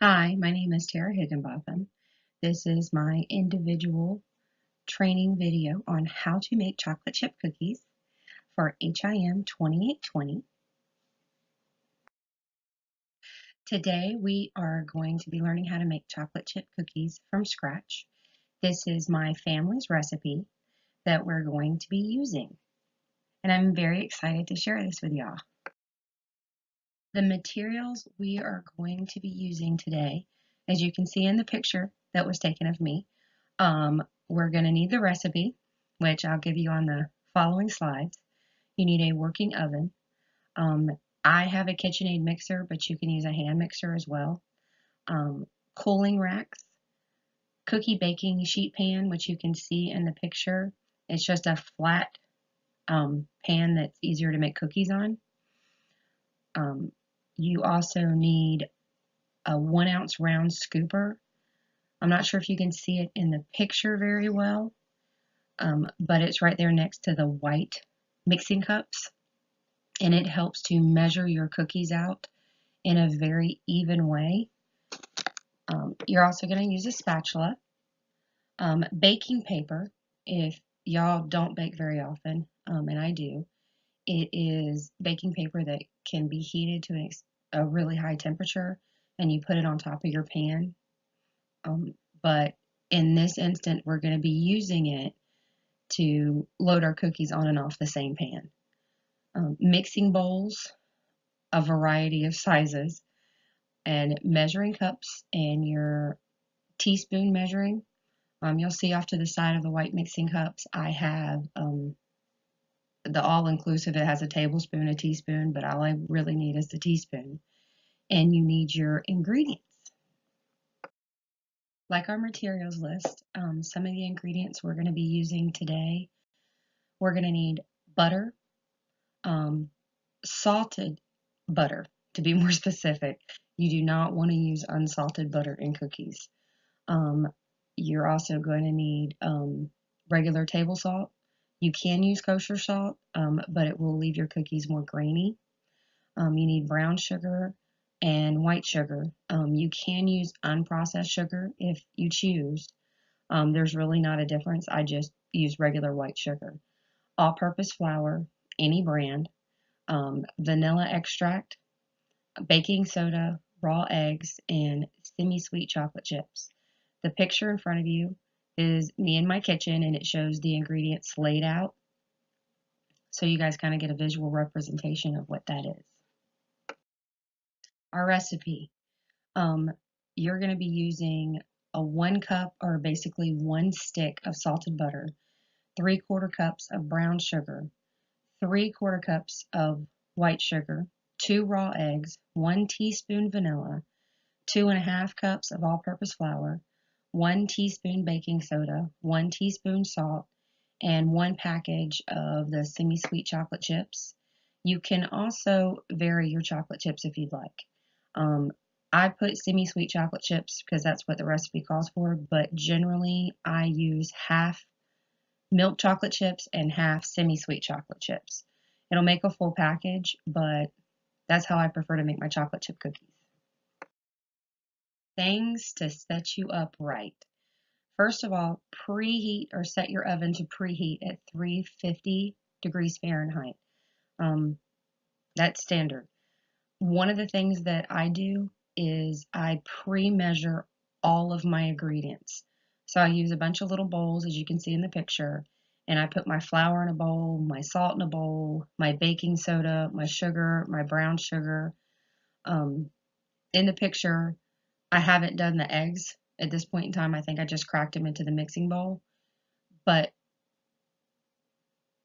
Hi, my name is Tara Higginbotham. This is my individual training video on how to make chocolate chip cookies for HIM 2820. Today we are going to be learning how to make chocolate chip cookies from scratch. This is my family's recipe that we're going to be using, and I'm very excited to share this with y'all. The materials we are going to be using today, as you can see in the picture that was taken of me, we're going to need the recipe, which I'll give you on the following slides. You need a working oven. Um, I have a KitchenAid mixer, but you can use a hand mixer as well. Cooling racks, cookie baking sheet pan, which you can see in the picture. It's just a flat pan that's easier to make cookies on. You also need a 1 ounce round scooper. I'm not sure if you can see it in the picture very well, but it's right there next to the white mixing cups, and it helps to measure your cookies out in a very even way. You're also going to use a spatula. Baking paper, if y'all don't bake very often, and I do, it is baking paper that can be heated to a really high temperature, and you put it on top of your pan. But in this instant, we're going to be using it to load our cookies on and off the same pan. Mixing bowls, a variety of sizes, and measuring cups and your teaspoon measuring. You'll see off to the side of the white mixing cups, I have the all-inclusive. It has a tablespoon, a teaspoon, but all I really need is the teaspoon. And you need your ingredients. Like our materials list, some of the ingredients we're going to be using today, we're going to need butter, salted butter, to be more specific. You do not want to use unsalted butter in cookies. You're also going to need regular table salt. You can use kosher salt, but it will leave your cookies more grainy. You need brown sugar and white sugar. You can use unprocessed sugar if you choose. There's really not a difference. I just use regular white sugar. All-purpose flour, any brand, vanilla extract, baking soda, raw eggs, and semi-sweet chocolate chips. The picture in front of you is me in my kitchen, and it shows the ingredients laid out, so you guys kind of get a visual representation of what that is. Our recipe, you're going to be using a 1 cup, or basically 1 stick of salted butter, 3/4 cups of brown sugar, 3/4 cups of white sugar, 2 raw eggs, 1 teaspoon vanilla, 2½ cups of all-purpose flour, 1 teaspoon baking soda, 1 teaspoon salt, and 1 package of the semi-sweet chocolate chips. You can also vary your chocolate chips if you'd like. I put semi-sweet chocolate chips because that's what the recipe calls for, but generally I use half milk chocolate chips and half semi-sweet chocolate chips. It'll make a full package, but that's how I prefer to make my chocolate chip cookies. Things to set you up right. First of all, preheat or set your oven to preheat at 350 degrees Fahrenheit. That's standard. One of the things that I do is I pre-measure all of my ingredients. So I use a bunch of little bowls, as you can see in the picture, and I put my flour in a bowl, my salt in a bowl, my baking soda, my sugar, my brown sugar. In the picture, I haven't done the eggs at this point in time. I think I just cracked them into the mixing bowl. But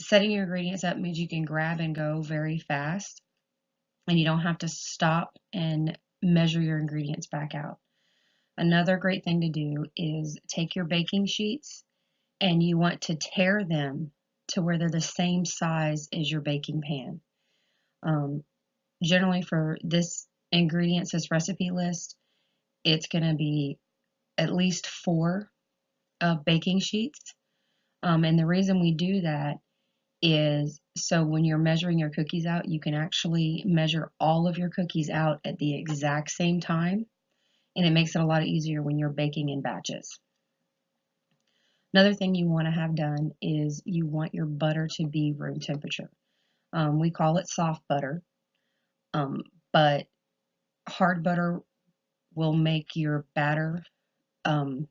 setting your ingredients up means you can grab and go very fast, and you don't have to stop and measure your ingredients back out. Another great thing to do is take your baking sheets and you want to tear them to where they're the same size as your baking pan. Generally for this ingredients, this recipe list, it's going to be at least 4 baking sheets. And the reason we do that is so when you're measuring your cookies out, you can actually measure all of your cookies out at the exact same time, and it makes it a lot easier when you're baking in batches. Another thing you want to have done is you want your butter to be room temperature. We call it soft butter, but hard butter will make your batter, it'll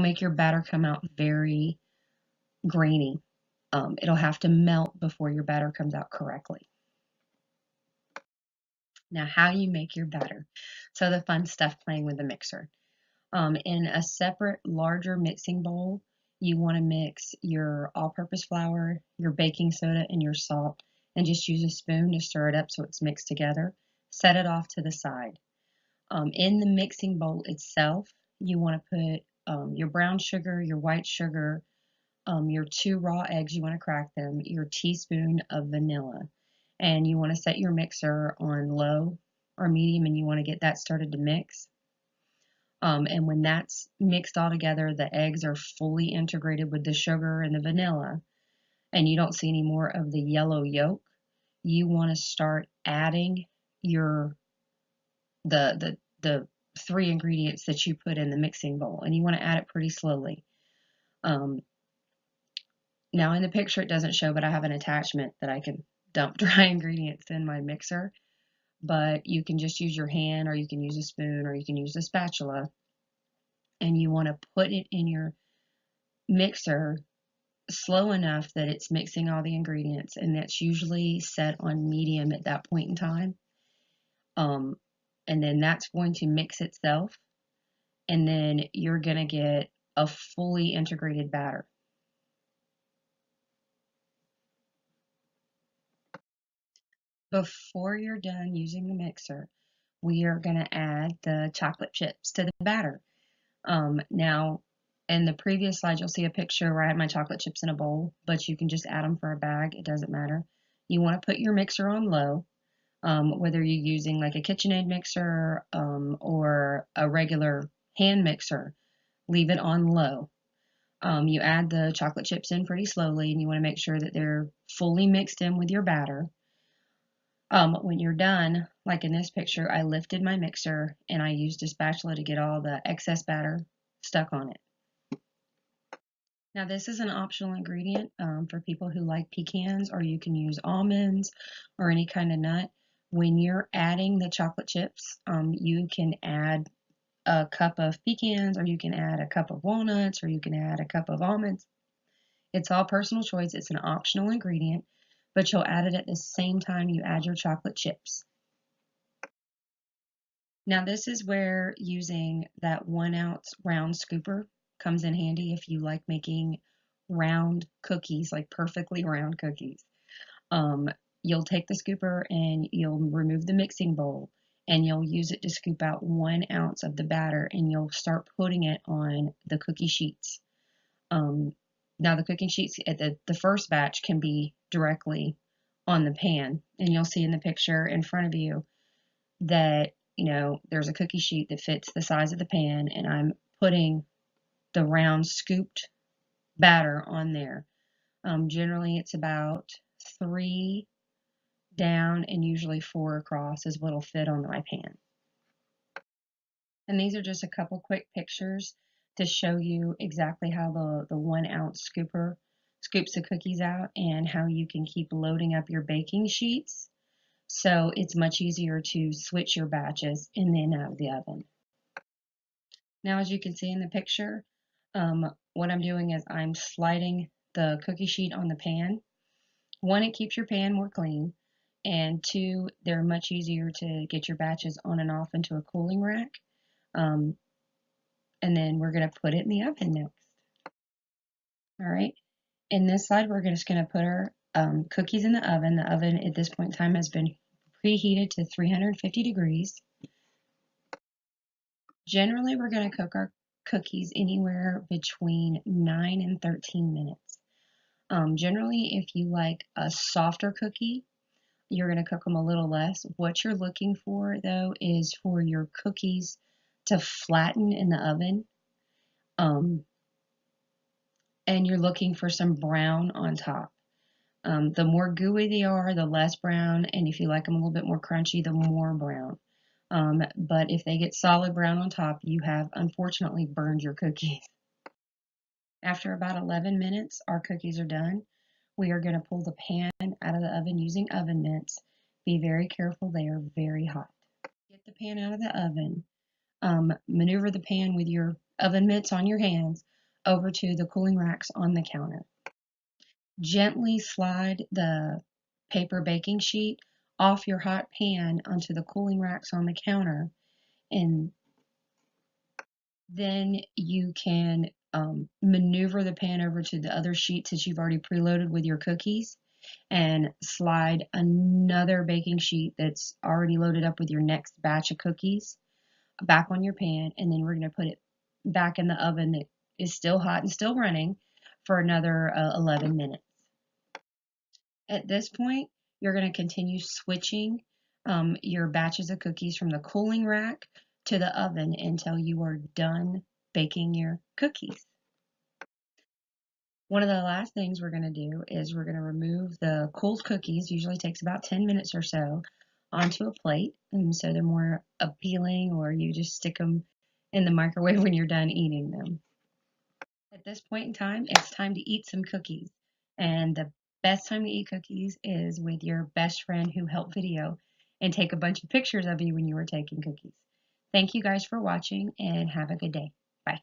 make your batter come out very grainy. It'll have to melt before your batter comes out correctly. Now, how you make your batter. So the fun stuff playing with the mixer. In a separate, larger mixing bowl, you want to mix your all-purpose flour, your baking soda, and your salt, and just use a spoon to stir it up so it's mixed together. Set it off to the side. In the mixing bowl itself, you want to put your brown sugar, your white sugar, your 2 raw eggs, you want to crack them, your teaspoon of vanilla, and you want to set your mixer on low or medium, and you want to get that started to mix. And when that's mixed all together, the eggs are fully integrated with the sugar and the vanilla, and you don't see any more of the yellow yolk, you want to start adding your the 3 ingredients that you put in the mixing bowl, and you want to add it pretty slowly. Now in the picture it doesn't show, but I have an attachment that I can dump dry ingredients in my mixer, but you can just use your hand, or you can use a spoon, or you can use a spatula, and you want to put it in your mixer slow enough that it's mixing all the ingredients, and that's usually set on medium at that point in time. And then that's going to mix itself, and then you're going to get a fully integrated batter. Before you're done using the mixer, we are going to add the chocolate chips to the batter. Now, in the previous slide, you'll see a picture where I had my chocolate chips in a bowl, but you can just add them for a bag. It doesn't matter. You want to put your mixer on low, whether you're using like a KitchenAid mixer or a regular hand mixer. Leave it on low. You add the chocolate chips in pretty slowly, and you want to make sure that they're fully mixed in with your batter. When you're done, like in this picture, I lifted my mixer and I used a spatula to get all the excess batter stuck on it. Now this is an optional ingredient for people who like pecans, or you can use almonds or any kind of nut. When you're adding the chocolate chips, you can add a cup of pecans, or you can add a cup of walnuts, or you can add a cup of almonds. It's all personal choice. It's an optional ingredient, but you'll add it at the same time you add your chocolate chips. Now this is where using that 1 ounce round scooper comes in handy if you like making round cookies, like perfectly round cookies. You'll take the scooper and you'll remove the mixing bowl, and you'll use it to scoop out 1 ounce of the batter, and you'll start putting it on the cookie sheets. Now the cooking sheets at the first batch can be directly on the pan, and you'll see in the picture in front of you that there's a cookie sheet that fits the size of the pan, and I'm putting the round scooped batter on there. Generally it's about 3 down and usually 4 across is what'll fit on my pan. And these are just a couple quick pictures to show you exactly how the 1 ounce scooper scoops the cookies out, and how you can keep loading up your baking sheets so it's much easier to switch your batches in and out of the oven. Now as you can see in the picture, what I'm doing is I'm sliding the cookie sheet on the pan. 1, it keeps your pan more clean, and 2, they're much easier to get your batches on and off into a cooling rack. And then we're going to put it in the oven next. All right, in this slide we're just going to put our cookies in the oven. The oven at this point in time has been preheated to 350 degrees. Generally we're going to cook our cookies anywhere between 9 and 13 minutes. Generally, if you like a softer cookie, you're going to cook them a little less. What you're looking for, though, is for your cookies to flatten in the oven. And you're looking for some brown on top. The more gooey they are, the less brown, and if you like them a little bit more crunchy, the more brown. But if they get solid brown on top, you have unfortunately burned your cookies. After about 11 minutes, our cookies are done. We are going to pull the pan out of the oven using oven mitts. Be very careful, they are very hot. Get the pan out of the oven. Maneuver the pan with your oven mitts on your hands over to the cooling racks on the counter. Gently slide the paper baking sheet off your hot pan onto the cooling racks on the counter, and then you can maneuver the pan over to the other sheets that you've already preloaded with your cookies and slide another baking sheet that's already loaded up with your next batch of cookies back on your pan, and then we're going to put it back in the oven that is still hot and still running for another 11 minutes. At this point, you're going to continue switching your batches of cookies from the cooling rack to the oven until you are done baking your cookies. One of the last things we're going to do is we're going to remove the cooled cookies, usually takes about 10 minutes or so, onto a plate, and so they're more appealing, or you just stick them in the microwave when you're done eating them. At this point in time, it's time to eat some cookies, and the best time to eat cookies is with your best friend who helped video and take a bunch of pictures of you when you were taking cookies. Thank you guys for watching, and have a good day. Bye.